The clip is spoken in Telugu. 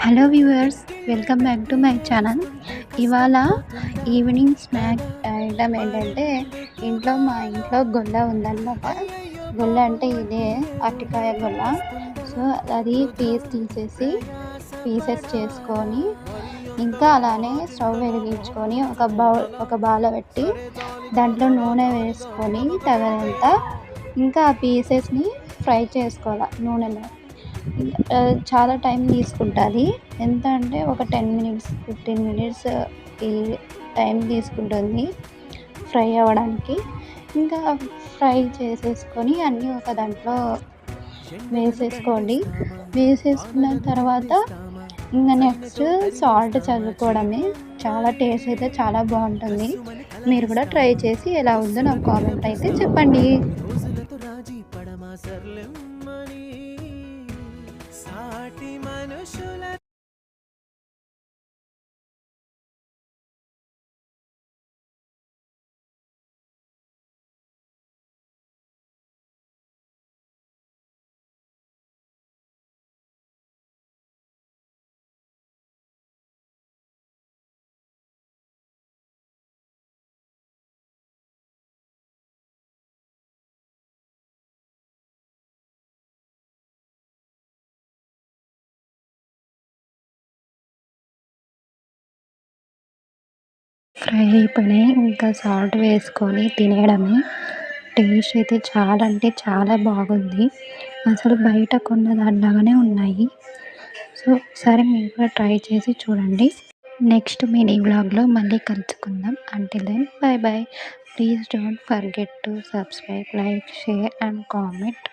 Hello viewers, welcome back to my channel. ఇవాళ ఈవినింగ్ స్నాక్ ఐటమ్ ఏంటంటే మా ఇంట్లో గొల్ల ఉందన్నమాట. గొల్ల అంటే ఇదే అరటికాయ గొల్ల. సో అది తీసేసి పీసెస్ చేసుకొని ఇంకా అలానే స్టవ్ వెలిగించుకొని ఒక బౌల్ పెట్టి దాంట్లో నూనె వేసుకొని తగినంత ఇంకా ఆ పీసెస్ని ఫ్రై చేసుకోవాలి నూనెలో. చాలా టైం తీసుకుంటుంది. ఎంత అంటే ఒక 10 మినిట్స్ 15 మినిట్స్ ఈ టైం తీసుకుంటుంది ఫ్రై అవ్వడానికి. ఇంకా ఫ్రై చేసేసుకొని అన్నీ ఒక దాంట్లో వేసేసుకోండి. వేసేసుకున్న తర్వాత ఇంకా నెక్స్ట్ సాల్ట్ చల్లుకోవడమే. చాలా టేస్ట్ అయితే చాలా బాగుంటుంది. మీరు కూడా ట్రై చేసి ఎలా ఉందో నాకు కామెంట్ అయితే చెప్పండి. సాటి మనుషుల ఫ్రై అయిపోయినాయి. ఇంకా సాల్ట్ వేసుకొని తినేయడమే. టేస్ట్ అయితే చాలా అంటే చాలా బాగుంది. అసలు బయట కొన్న దానిలాగానే ఉన్నాయి. సో ఒకసారి మీరు కూడా ట్రై చేసి చూడండి. నెక్స్ట్ మినీ వ్లాగ్లో మళ్ళీ కలుసుకుందాం. Until then bye bye. Please don't forget to subscribe, like, share and comment.